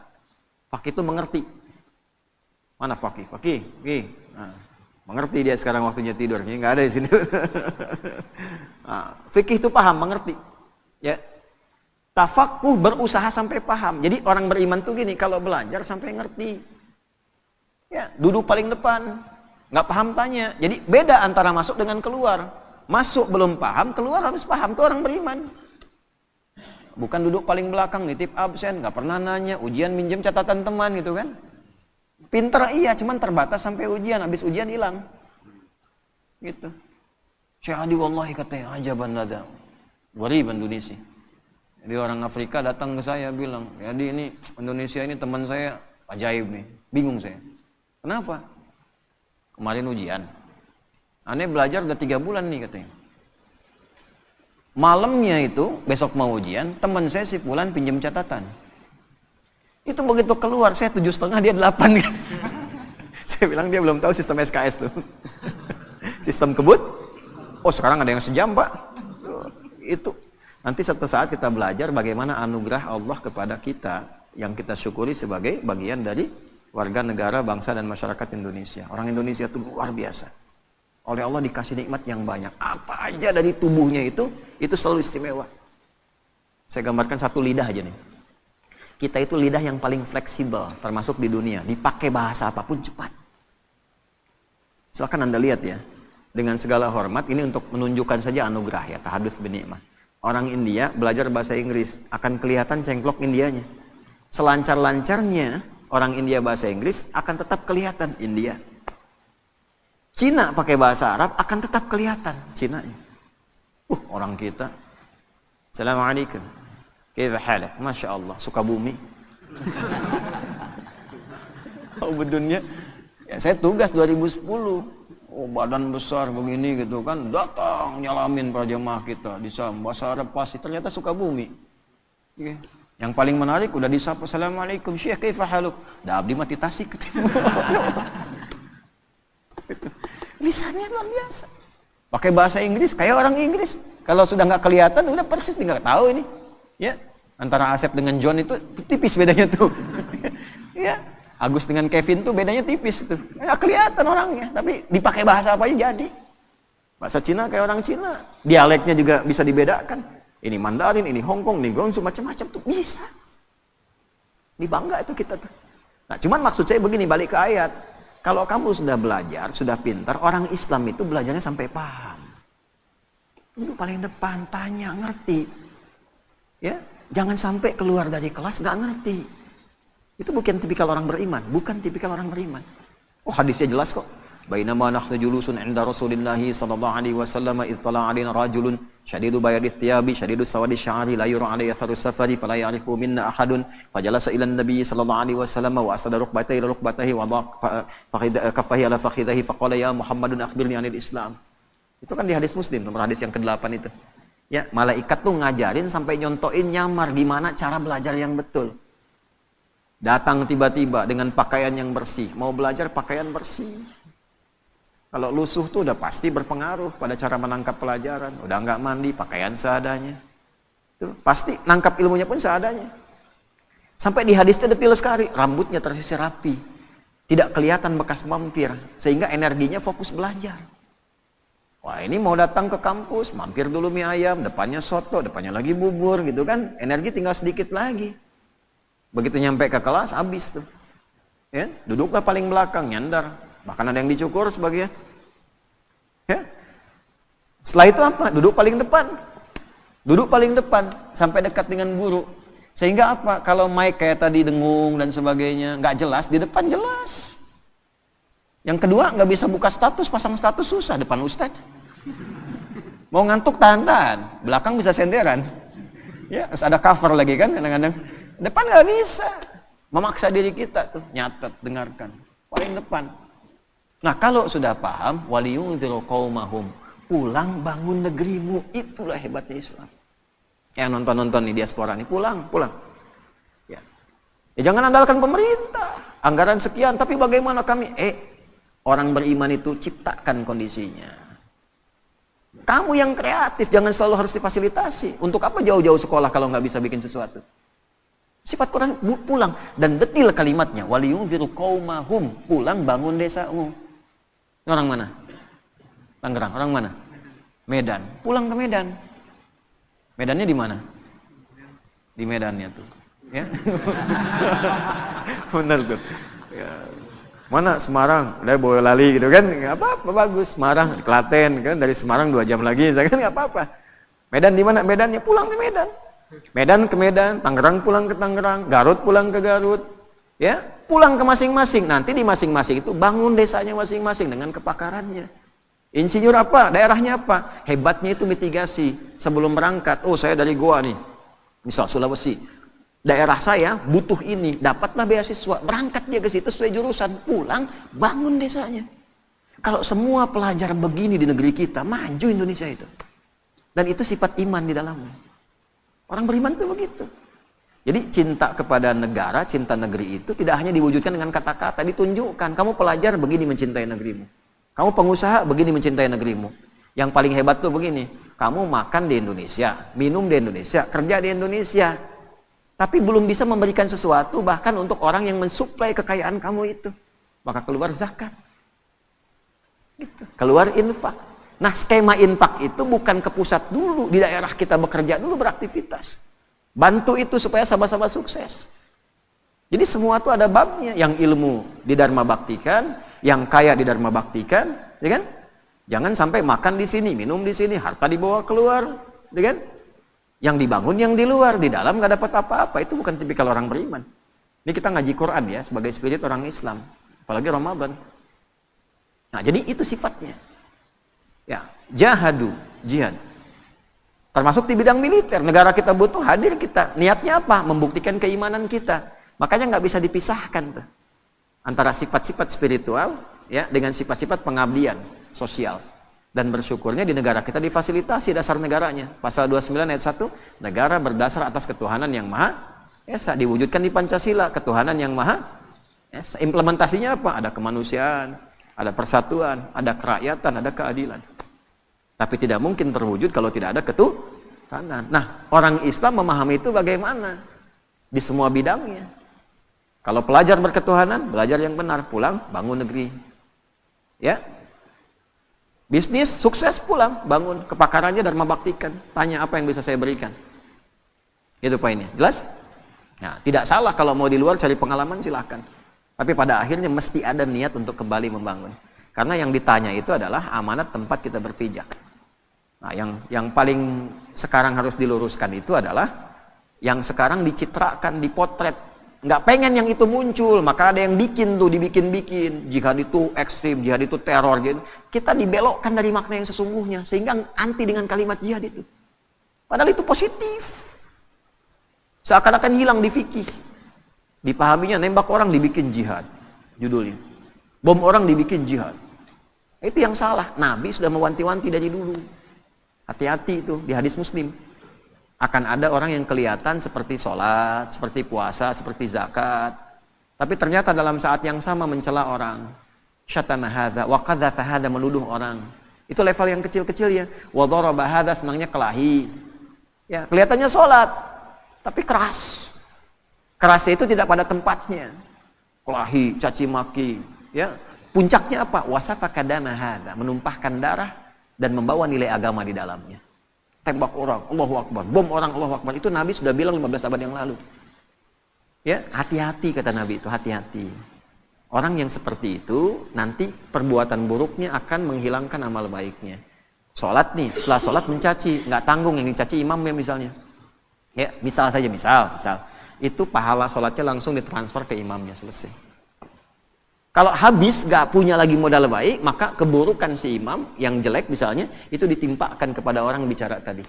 Faqih itu mengerti. Mana faqih? Faqih. Nah, mengerti dia sekarang waktunya tidur. Ini nggak ada di sini. Nah, fikih itu paham, mengerti. Ya. Tafakuh berusaha sampai paham. Jadi orang beriman tuh gini, kalau belajar sampai ngerti. Ya, duduk paling depan. Nggak paham tanya. Jadi beda antara masuk dengan keluar. Masuk belum paham, keluar harus paham. Itu orang beriman. Bukan duduk paling belakang, nitip absen, nggak pernah nanya, ujian minjem catatan teman gitu kan. Pinter iya, cuman terbatas sampai ujian, habis ujian hilang. Gitu. Syahadi wallahi katanya, ajaban lazam. Gharib Indonesia. Jadi orang Afrika datang ke saya bilang, jadi ini Indonesia ini teman saya ajaib nih. Bingung saya. Kenapa? Kemarin ujian. Aneh belajar udah 3 bulan nih katanya. Malamnya itu, besok mau ujian, teman saya si Fulan pinjam catatan. Itu begitu keluar, saya 7,5, dia 8 kan. Saya bilang dia belum tahu sistem SKS tuh. Sistem kebut. Oh sekarang ada yang sejam pak. Itu. Nanti suatu saat kita belajar bagaimana anugerah Allah kepada kita yang kita syukuri sebagai bagian dari warga negara, bangsa dan masyarakat Indonesia. Orang Indonesia itu luar biasa. Oleh Allah dikasih nikmat yang banyak. Apa aja dari tubuhnya itu selalu istimewa. Saya gambarkan satu lidah aja nih. Kita itu lidah yang paling fleksibel termasuk di dunia. Dipakai bahasa apapun cepat. Silakan Anda lihat ya. Dengan segala hormat, ini untuk menunjukkan saja anugerah ya, tahadus binikmah. Orang India belajar bahasa Inggris, akan kelihatan cengklok Indianya. Selancar-lancarnya orang India bahasa Inggris akan tetap kelihatan India. Cina pakai bahasa Arab akan tetap kelihatan Cinanya. Orang kita. Assalamualaikum. Kaifa halak? Masya Allah, Sukabumi. Bedunnya. Ya, saya tugas 2010. Badan besar begini gitu kan, datang nyalamin para jemaah kita di bahasa Arab fasih, ternyata Sukabumi. Okay. Yang paling menarik udah disapa, Assalamualaikum Syekh, kaifa haluk? Dah abdi mati Tasik. Lisannya luar biasa. Pakai bahasa Inggris kayak orang Inggris. Kalau sudah nggak kelihatan udah persis nggak tahu ini. Ya, antara Asep dengan John itu tipis bedanya tuh. Ya. Agus dengan Kevin tuh bedanya tipis tuh. Nggak kelihatan orangnya, tapi dipakai bahasa apa aja jadi. Bahasa Cina kayak orang Cina. Dialeknya juga bisa dibedakan. Ini Mandarin, ini Hongkong, ini Guangzhou, macam-macam tuh bisa. Ini bangga itu kita tuh. Nah, cuman maksud saya begini, balik ke ayat. Kalau kamu sudah belajar, sudah pintar, orang Islam itu belajarnya sampai paham. Itu paling depan, tanya, ngerti. Ya, jangan sampai keluar dari kelas nggak ngerti. Itu bukan tipikal orang beriman, bukan tipikal orang beriman. Oh, hadisnya jelas kok. Bainama nahnu julusun 'inda Rasulillah sallallahu alaihi wasallam idh tala'a 'alaina rajulun shadidu bayadith thiyabi shadidu sawadi sya'ri la yura 'alaihi atharu safari fala ya'rifu minna ahadun fajalasa ila an-nabi sallallahu alaihi wasallam wa asada rukbatayhi ila rukbatayhi wa kaffahi ala fakhidhihi faqala ya Muhammadun akhbirni 'anil Islam. Itu kan di hadis Muslim, nomor hadis yang ke-8 itu. Ya, malaikat tuh ngajarin sampai nyontoin nyamar gimana cara belajar yang betul. Datang tiba-tiba dengan pakaian yang bersih. Mau belajar pakaian bersih. Kalau lusuh tuh udah pasti berpengaruh pada cara menangkap pelajaran. Udah nggak mandi, pakaian seadanya. Tuh, pasti nangkap ilmunya pun seadanya. Sampai di hadisnya detil sekali. Rambutnya tersisir rapi. Tidak kelihatan bekas mampir. Sehingga energinya fokus belajar. Wah, ini mau datang ke kampus, mampir dulu mie ayam, depannya soto, depannya lagi bubur gitu kan. Energi tinggal sedikit lagi. Begitu nyampe ke kelas, habis tuh. Ya, duduklah paling belakang, nyandar. Bahkan ada yang dicukur sebagian. Ya. Setelah itu apa? Duduk paling depan. Duduk paling depan, sampai dekat dengan guru. Sehingga apa? Kalau mic kayak tadi dengung dan sebagainya, nggak jelas, di depan jelas. Yang kedua, nggak bisa buka status, pasang status susah depan ustadz. Mau ngantuk tahan-tahan, belakang bisa senderan. Ya, terus ada cover lagi kan kadang-kadang. Depan nggak bisa, memaksa diri kita tuh nyatet, dengarkan, paling depan. Nah, kalau sudah paham, waliyundziru qaumahum, pulang bangun negerimu, itulah hebatnya Islam. Yang nonton-nonton nih diaspora nih, pulang. Ya, jangan andalkan pemerintah, anggaran sekian, tapi bagaimana kami? Orang beriman itu ciptakan kondisinya. Kamu yang kreatif, jangan selalu harus difasilitasi. Untuk apa jauh-jauh sekolah kalau nggak bisa bikin sesuatu? Sifat Quran pulang dan detil kalimatnya, waliyundziru qaumahum, pulang bangun desamu. Ini orang mana? Tangerang. Orang mana? Medan. Pulang ke Medan. Medannya di mana? Di Medannya tuh, ya. Benar tuh. Ya. Mana Semarang? Udah Boyolali gitu kan? Enggak apa-apa, bagus. Semarang, Klaten kan, dari Semarang 2 jam lagi, kan enggak apa-apa. Medan di mana? Medannya pulang ke Medan. Medan ke Medan, Tangerang pulang ke Tangerang, Garut pulang ke Garut, ya, pulang ke masing-masing. Nanti di masing-masing itu bangun desanya masing-masing dengan kepakarannya. Insinyur apa? Daerahnya apa? Hebatnya itu mitigasi. Sebelum berangkat, oh saya dari Goa nih, misal Sulawesi, daerah saya butuh ini, dapatlah beasiswa, berangkat dia ke situ sesuai jurusan, pulang bangun desanya. Kalau semua pelajar begini di negeri kita, maju Indonesia itu. Dan itu sifat iman di dalamnya. Orang beriman itu begitu. Jadi cinta kepada negara, cinta negeri itu tidak hanya diwujudkan dengan kata-kata, ditunjukkan. Kamu pelajar begini mencintai negerimu. Kamu pengusaha begini mencintai negerimu. Yang paling hebat tuh begini, kamu makan di Indonesia, minum di Indonesia, kerja di Indonesia. tapi belum bisa memberikan sesuatu bahkan untuk orang yang mensuplai kekayaan kamu itu, maka keluar zakat. Gitu. Keluar infak. Nah, skema infak itu bukan ke pusat dulu, di daerah kita bekerja dulu, beraktivitas. Bantu itu supaya sama-sama sukses. Jadi semua itu ada babnya, yang ilmu didharma baktikan, yang kaya didharma baktikan, ya kan? Jangan sampai makan di sini, minum di sini, harta dibawa keluar, ya kan? Yang dibangun yang di luar, di dalam nggak dapat apa-apa. Itu bukan tipikal orang beriman. Ini kita ngaji Quran ya, sebagai spirit orang Islam, apalagi Ramadan. Nah, jadi itu sifatnya. Ya, jahadu, jihad. Termasuk di bidang militer, negara kita butuh, hadir kita. Niatnya apa? Membuktikan keimanan kita. Makanya nggak bisa dipisahkan tuh antara sifat-sifat spiritual ya dengan sifat-sifat pengabdian sosial. Dan bersyukurnya di negara kita difasilitasi dasar negaranya. Pasal 29 ayat 1, negara berdasar atas ketuhanan yang Maha Esa, diwujudkan di Pancasila, ketuhanan yang Maha Esa. Implementasinya apa? Ada kemanusiaan, ada persatuan, ada kerakyatan, ada keadilan. Tapi tidak mungkin terwujud kalau tidak ada ketuhanan. Nah, orang Islam memahami itu bagaimana? Di semua bidangnya. Kalau pelajar berketuhanan, belajar yang benar, pulang, bangun negeri. Ya. Bisnis, sukses, pulang, bangun. Kepakarannya dharma baktikan. Tanya apa yang bisa saya berikan. Itu poinnya. Jelas? Nah, tidak salah kalau mau di luar cari pengalaman, silahkan. Tapi pada akhirnya mesti ada niat untuk kembali membangun. Karena yang ditanya itu adalah amanat tempat kita berpijak. Nah, yang paling sekarang harus diluruskan itu adalah yang sekarang dicitrakan, dipotret. Nggak pengen yang itu muncul, maka ada yang bikin tuh, dibikin-bikin. Jihad itu ekstrim, jihad itu teror gitu. Kita dibelokkan dari makna yang sesungguhnya, sehingga anti dengan kalimat jihad itu. Padahal itu positif. Seakan-akan hilang di fikih. Dipahaminya nembak orang dibikin jihad, judulnya. Bom orang dibikin jihad. Itu yang salah. Nabi sudah mewanti-wanti dari dulu. Hati-hati itu di hadis Muslim. Akan ada orang yang kelihatan seperti sholat, seperti puasa, seperti zakat. Tapi ternyata dalam saat yang sama mencela orang. Syatama hadza wa qadzafa hadza, menuduh orang. Itu level yang kecil-kecil ya. Wa daraba hadza, senangnya kelahi. Ya, kelihatannya sholat, tapi keras. Kerasnya itu tidak pada tempatnya. Kelahi, caci maki, ya. Puncaknya apa? Wasafa kadama hadza, menumpahkan darah dan membawa nilai agama di dalamnya. Tembak orang, Allahu Akbar, bom orang, Allahu Akbar. Itu Nabi sudah bilang 15 abad yang lalu. Ya, hati-hati kata Nabi itu, hati-hati. Orang yang seperti itu nanti perbuatan buruknya akan menghilangkan amal baiknya. Sholat nih, setelah sholat mencaci, nggak tanggung yang dicaci imamnya misalnya. Ya, misal saja, misal. Itu pahala sholatnya langsung ditransfer ke imamnya, selesai. Kalau habis gak punya lagi modal baik, maka keburukan si imam yang jelek misalnya itu ditimpakan kepada orang bicara tadi.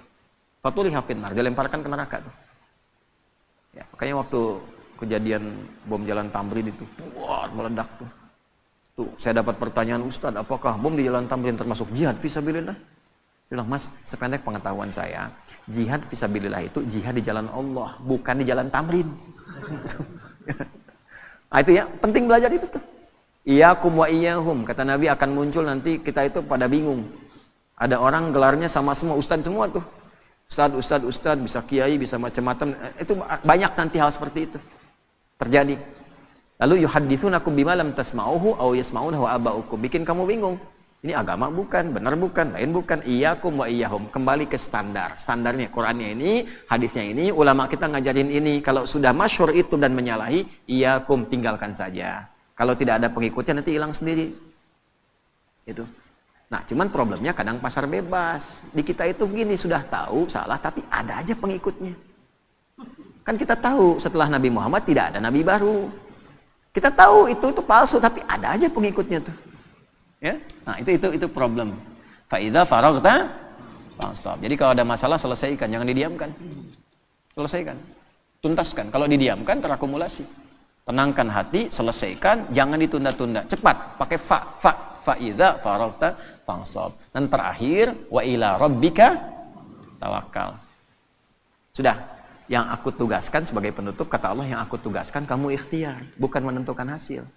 Fatuli hafidnar, dilemparkan ke neraka tuh. Ya, makanya waktu kejadian bom Jalan Tamrin itu, wah, meledak tuh. Tuh, saya dapat pertanyaan, Ustaz, apakah bom di Jalan Tamrin termasuk jihad fisabilillah? Bilang, Mas, sependek pengetahuan saya, jihad fisabilillah itu jihad di jalan Allah, bukan di Jalan Tamrin. Nah, itu ya, penting belajar itu tuh. Iyakum wa iyahum, kata Nabi akan muncul nanti kita itu pada bingung. Ada orang gelarnya sama semua, ustadz semua tuh. Ustadz, bisa kiai, bisa macam-macam. Itu banyak nanti hal seperti itu terjadi. Lalu yuhadditsunakum bima lam tasma'uhu aw yasma'unahu aba'ukum. Bikin kamu bingung. Ini agama bukan, benar bukan, lain bukan. Iyakum wa iyahum, kembali ke standar. Standarnya Qur'annya ini, hadisnya ini, ulama kita ngajarin ini. Kalau sudah masyhur itu dan menyalahi, iyakum, tinggalkan saja. Kalau tidak ada pengikutnya nanti hilang sendiri. Itu. Nah, cuman problemnya kadang pasar bebas. Di kita itu gini, sudah tahu salah tapi ada aja pengikutnya. Kan kita tahu setelah Nabi Muhammad tidak ada nabi baru. Kita tahu itu palsu tapi ada aja pengikutnya tuh. Ya? Nah, itu problem. Fa idza faraghta fansab. Jadi kalau ada masalah selesaikan, jangan didiamkan. Selesaikan. Tuntaskan. Kalau didiamkan terakumulasi. Tenangkan hati, selesaikan, jangan ditunda-tunda. Cepat, pakai fa idza faraghta fansab. Dan terakhir, wa ila rabbika tawakkal. Sudah, yang aku tugaskan sebagai penutup, kata Allah, yang aku tugaskan kamu ikhtiar, bukan menentukan hasil.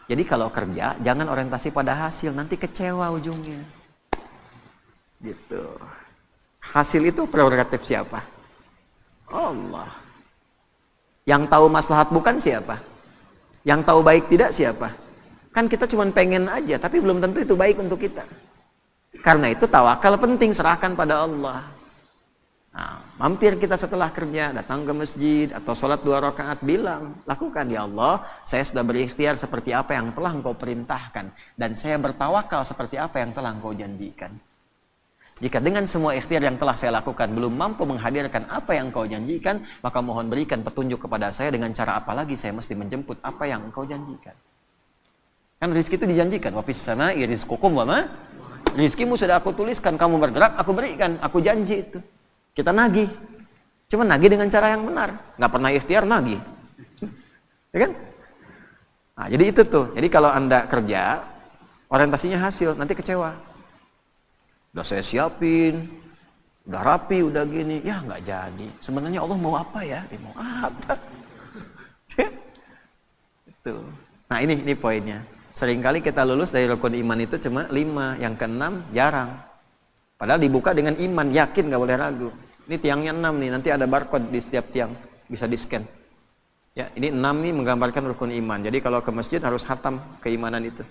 Jadi kalau kerja, jangan orientasi pada hasil, nanti kecewa ujungnya. Gitu. Hasil itu prerogatif siapa? Allah. Yang tahu maslahat bukan siapa? Yang tahu baik tidak siapa? Kan kita cuma pengen aja, tapi belum tentu itu baik untuk kita. Karena itu tawakal penting, serahkan pada Allah. Nah, mampir kita setelah kerja, datang ke masjid atau sholat 2 rakaat, bilang, lakukan, ya Allah, saya sudah berikhtiar seperti apa yang telah Engkau perintahkan, dan saya bertawakal seperti apa yang telah Engkau janjikan. Jika dengan semua ikhtiar yang telah saya lakukan belum mampu menghadirkan apa yang Engkau janjikan, maka mohon berikan petunjuk kepada saya dengan cara apa lagi saya mesti menjemput apa yang Engkau janjikan. Kan rezeki itu dijanjikan, wa fis sama'i rizqukum wa ma, rizkimu sudah aku tuliskan, kamu bergerak, aku berikan, aku janji itu. Kita nagih, cuma nagih dengan cara yang benar, nggak pernah ikhtiar nagih, ya kan? Nah, jadi itu tuh. Jadi kalau Anda kerja, orientasinya hasil, nanti kecewa. Udah saya siapin, udah rapi, udah gini, ya nggak jadi. Sebenarnya Allah mau apa ya? Dia mau apa? Itu. Nah ini poinnya. Seringkali kita lulus dari rukun iman itu cuma 5, yang ke-6 jarang. Padahal dibuka dengan iman, yakin, nggak boleh ragu. Ini tiangnya 6 nih, nanti ada barcode di setiap tiang, bisa di-scan. Ya, ini 6 nih menggambarkan rukun iman. Jadi kalau ke masjid harus hatam keimanan itu.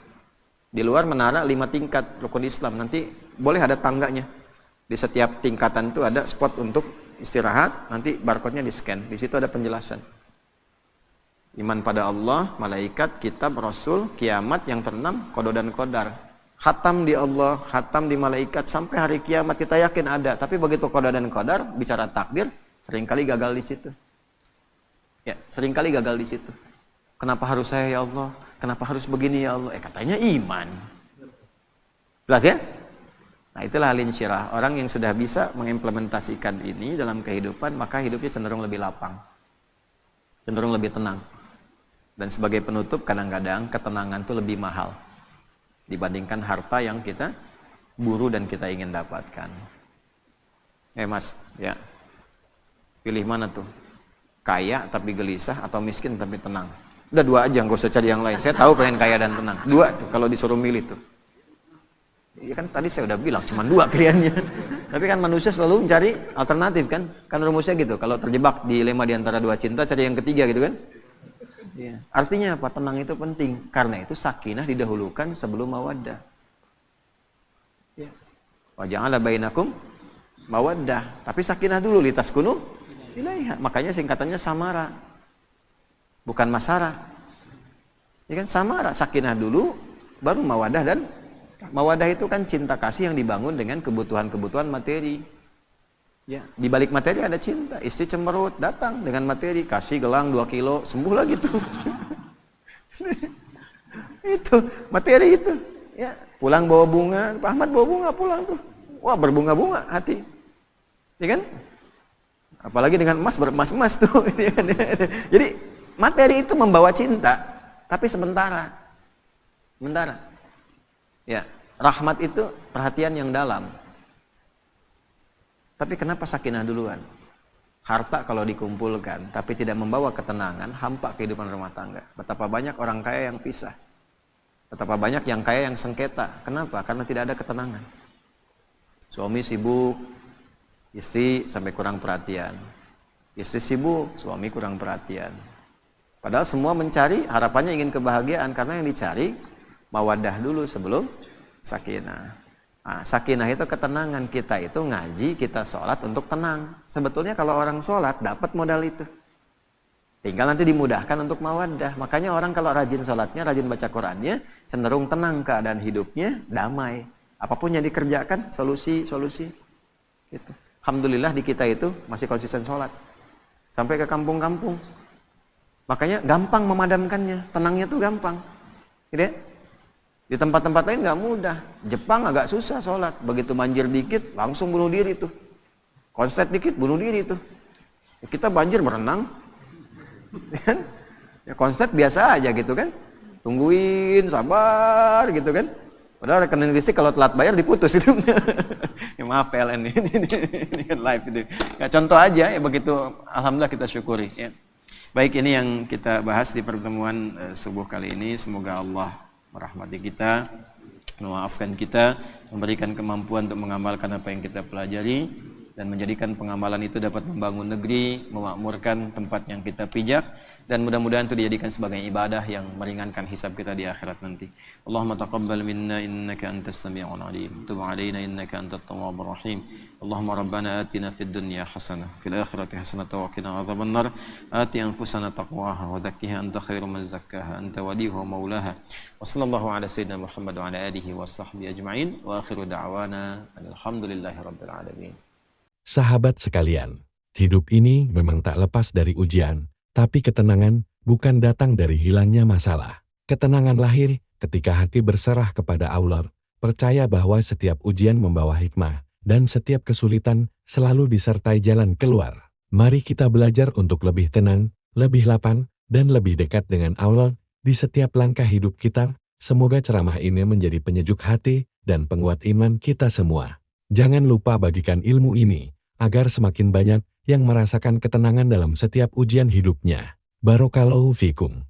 Di luar menara 5 tingkat rukun Islam, nanti boleh ada tangganya. Di setiap tingkatan itu ada spot untuk istirahat, nanti barcode-nya di-scan. Di situ ada penjelasan. Iman pada Allah, malaikat, kitab, rasul, kiamat, yang terenam qada dan qadar. Hatam di Allah, hatam di malaikat, sampai hari kiamat kita yakin ada. Tapi begitu qada dan qadar, bicara takdir, seringkali gagal di situ. Ya, seringkali gagal di situ. Kenapa harus saya ya Allah? Kenapa harus begini ya Allah? Katanya iman. Jelas ya? Nah, itulah al-insyirah. Orang yang sudah bisa mengimplementasikan ini dalam kehidupan, maka hidupnya cenderung lebih lapang. Cenderung lebih tenang. Dan sebagai penutup, kadang-kadang ketenangan itu lebih mahal dibandingkan harta yang kita buru dan kita ingin dapatkan. Mas, ya. Pilih mana tuh? Kaya tapi gelisah atau miskin tapi tenang? Udah 2 aja, nggak usah cari yang lain. Saya tahu pengen kaya dan tenang. 2 tuh kalau disuruh milih tuh. Ya kan tadi saya udah bilang cuma 2 pilihannya. Tapi kan manusia selalu mencari alternatif kan? Kan rumusnya gitu. Kalau terjebak dilema di antara 2 cinta, cari yang ketiga gitu kan? Ya. Artinya apa? Tenang itu penting. Karena itu sakinah didahulukan sebelum mawaddah. Ya. Wa ja'ala bainakum mawaddah. Tapi sakinah dulu, litaskunu ilaiha. Makanya singkatannya samara. Bukan masara. Ya kan, samara, sakinah dulu baru mawaddah. Dan mawaddah itu kan cinta kasih yang dibangun dengan kebutuhan-kebutuhan materi. Ya, di balik materi ada cinta. Istri cemberut, datang dengan materi, kasih gelang 2 kilo, sembuh lagi tuh. Itu materi itu. Ya, pulang bawa bunga, Pak Ahmad bawa bunga pulang tuh. Wah, berbunga-bunga hati. Ya kan? Apalagi dengan emas, beremas-emas tuh. Jadi materi itu membawa cinta, tapi sementara. Sementara. Ya, rahmat itu perhatian yang dalam. Tapi kenapa sakinah duluan? Harta kalau dikumpulkan, tapi tidak membawa ketenangan, hampa kehidupan rumah tangga. Betapa banyak orang kaya yang pisah. Betapa banyak yang kaya yang sengketa. Kenapa? Karena tidak ada ketenangan. Suami sibuk, istri sampai kurang perhatian. Istri sibuk, suami kurang perhatian. Padahal semua mencari, harapannya ingin kebahagiaan. Karena yang dicari, mawaddah dulu sebelum sakinah. Nah, sakinah itu ketenangan. Kita itu ngaji, kita sholat untuk tenang. Sebetulnya kalau orang sholat dapat modal itu, tinggal nanti dimudahkan untuk mawaddah. Makanya orang kalau rajin sholatnya, rajin baca Qurannya, cenderung tenang keadaan hidupnya, damai. Apapun yang dikerjakan, solusi gitu. Alhamdulillah di kita itu masih konsisten sholat sampai ke kampung-kampung. Makanya gampang memadamkannya, tenangnya tuh gampang gitu ya. Di tempat-tempat lain nggak mudah. Jepang agak susah sholat. Begitu banjir dikit, langsung bunuh diri tuh. Konslet dikit, bunuh diri tuh. Kita banjir berenang. Ya konslet biasa aja gitu kan. Tungguin, sabar gitu kan. Padahal rekening listrik kalau telat bayar diputus gitu. Ya maaf PLN ini kan live itu. Ya, contoh aja ya begitu. Alhamdulillah kita syukuri. Ya. Baik, ini yang kita bahas di pertemuan subuh kali ini. Semoga Allah merahmati kita, memaafkan kita, memberikan kemampuan untuk mengamalkan apa yang kita pelajari, dan menjadikan pengamalan itu dapat membangun negeri, memakmurkan tempat yang kita pijak, dan mudah-mudahan itu dijadikan sebagai ibadah yang meringankan hisab kita di akhirat nanti. Allahumma taqabbal minna innaka antas sami'ul alim, tub 'alaina innaka antat tawwabur rahim. Allahumma rabbana atina fid dunya hasanah fil akhirati hasanah wa qina adzabannar. Ati anfusana taqwaha wa zakkiha anta khairu man zakkaha anta waliyuha wa maulaha. Wa sallallahu ala sayyidina Muhammad wa ala alihi wa sahbihi ajma'in wa akhiru da'wana alhamdulillahi rabbil alamin.
Sahabat sekalian, hidup ini memang tak lepas dari ujian, tapi ketenangan bukan datang dari hilangnya masalah. Ketenangan lahir ketika hati berserah kepada Allah, percaya bahwa setiap ujian membawa hikmah, dan setiap kesulitan selalu disertai jalan keluar. Mari kita belajar untuk lebih tenang, lebih lapang, dan lebih dekat dengan Allah di setiap langkah hidup kita. Semoga ceramah ini menjadi penyejuk hati dan penguat iman kita semua. Jangan lupa bagikan ilmu ini, agar semakin banyak yang merasakan ketenangan dalam setiap ujian hidupnya. Barakallahu fikum.